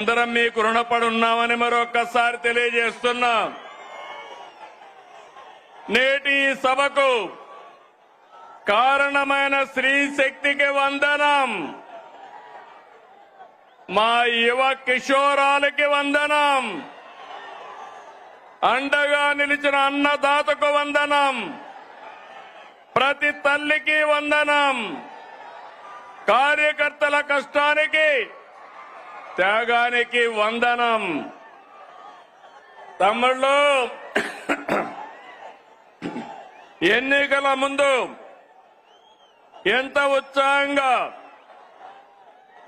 అందరం మీకు రుణపడి ఉన్నామని మరొక్కసారి తెలియజేస్తున్నాం. నేటి ఈ సభకు కారణమైన స్త్రీ శక్తికి వందనం. మా యువ కిషోరాలకి వందనం. అండగా నిలిచిన అన్నదాతకు వందనం. ప్రతి తల్లికి వందనం. కార్యకర్తల కష్టానికి త్యాగానికి వందనం. తమ్ముళ్ళు, ఎన్నికల ముందు ఎంత ఉత్సాహంగా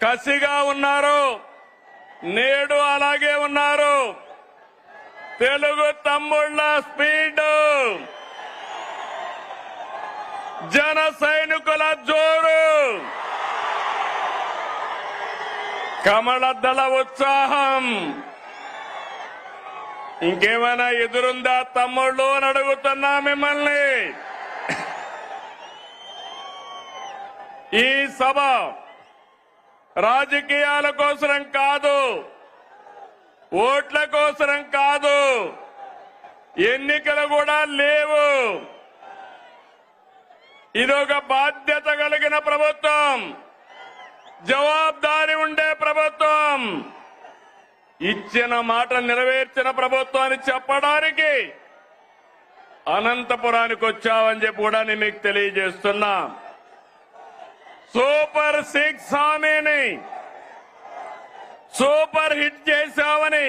కసిగా ఉన్నారు, నేడు అలాగే ఉన్నారు. తెలుగు తమ్ముళ్ళ స్పీడ్, జన సైనికుల జోరు, కమలదళ ఉత్సాహం. ఇంకేమైనా ఎదురుందా తమ్ముళ్ళు అని అడుగుతున్నా మిమ్మల్ని. ఈ సభ రాజకీయాల కోసరం కాదు, ఓట్ల కోసరం కాదు, ఎన్నికలు కూడా లేవు. ఇదొక బాధ్యత కలిగిన ప్రభుత్వం, జవాబుదారీ ఉండే ప్రభుత్వం, ఇచ్చిన మాట నెరవేర్చిన ప్రభుత్వాన్ని చెప్పడానికి అనంతపురానికి వచ్చావని చెప్పి కూడా నేను మీకు తెలియజేస్తున్నా. సూపర్ 6 హామీని సూపర్ హిట్ చేశామని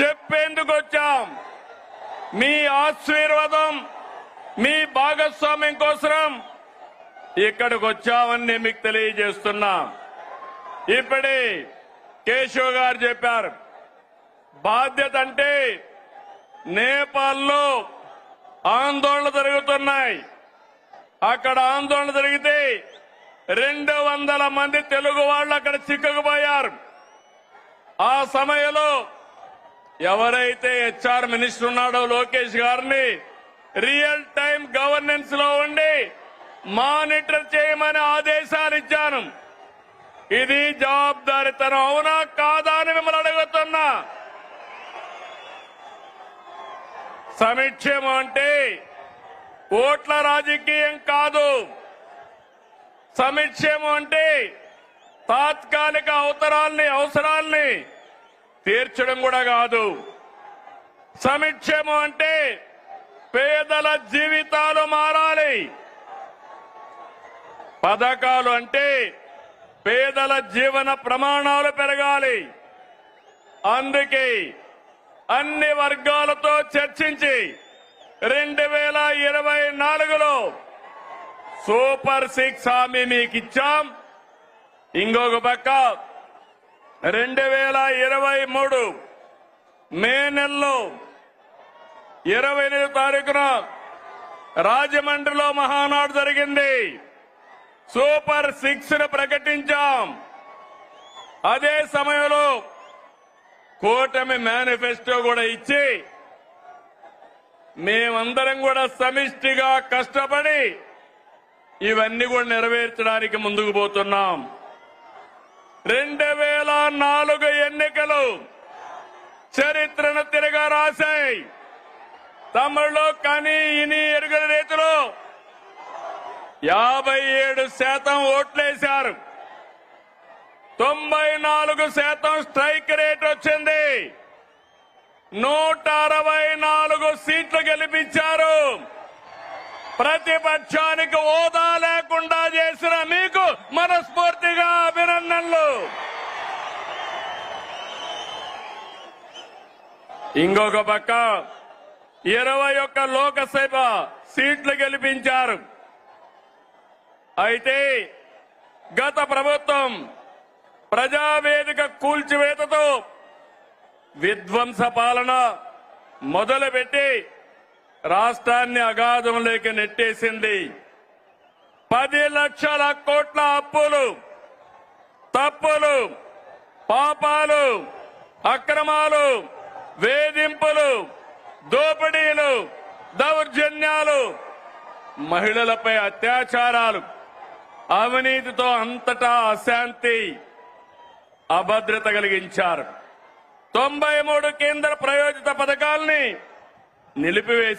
చెప్పేందుకు వచ్చాం. మీ ఆశీర్వాదం, మీ భాగస్వామ్యం కోసం ఇక్కడికి వచ్చామని నేను మీకు తెలియజేస్తున్నా. ఇప్పుడే కేశవ్ గారు చెప్పారు, బాధ్యత అంటే నేపాల్లో ఆందోళన జరుగుతున్నాయి. అక్కడ ఆందోళన జరిగితే 200 మంది తెలుగు వాళ్ళు అక్కడ చిక్కుకుపోయారు. ఆ సమయంలో ఎవరైతే హెచ్ఆర్ మినిస్టర్ ఉన్నాడో లోకేష్ గారిని రియల్ టైం గవర్నెన్స్ లో ఉండి మానిటర్ చేయమని ఆదేశాలు ఇచ్చాను. ఇది జవాబుదారీతనం అవునా కాదా అని మిమ్మల్ని అడుగుతున్నా. సంక్షేమం అంటే ఓట్ల రాజకీయం కాదు. సంక్షేమం అంటే తాత్కాలిక అవసరాల్ని తీర్చడం కూడా కాదు. సంక్షేమం అంటే పేదల జీవితాలు మారాలి. పథకాలు అంటే పేదల జీవన ప్రమాణాలు పెరగాలి. అందుకే అన్ని వర్గాలతో చర్చించి 2024లో సూపర్ 6 హామీ మీకు ఇచ్చాం. ఇంకొక పక్క 2023 మే నెలలో 28వ తారీఖున రాజమండ్రిలో మహానాడు జరిగింది. సూపర్ 6 ను ప్రకటించాం. అదే సమయంలో కూటమి మేనిఫెస్టో కూడా ఇచ్చి మేమందరం కూడా సమిష్టిగా కష్టపడి ఇవన్నీ కూడా నెరవేర్చడానికి ముందుకు పోతున్నాం. 2004 ఎన్నికలు చరిత్రను తిరగా రాశాయి. తమిళలో కని ఇని ఎరుగని రీతిలో 57% ఓట్లేశారు. 94% స్ట్రైక్ రేట్ వచ్చింది. 164 సీట్లు గెలిపించారు. ప్రతిపక్షానికి హోదా లేకుండా చేసిన మీకు మనస్ఫూర్తిగా అభినందనలు. ఇంకొక పక్క 21 లోకసభ సీట్లు గెలిపించారు. అయితే గత ప్రభుత్వం ప్రజావేదిక కూల్చివేతతో విధ్వంస పాలన మొదలుపెట్టి రాష్ట్రాన్ని అగాధంలోకి నెట్టేసింది. 10 లక్షల కోట్ల అప్పులు, తప్పులు, పాపాలు, అక్రమాలు, వేధింపులు, దోపిడీలు, దౌర్జన్యాలు, మహిళలపై అత్యాచారాలు, అవినీతితో అంతటా అశాంతి. అభద్రత కలిగించారు. 93 కేంద్ర ప్రాయోజిత పథకాల్ని నిలిపివేశారు.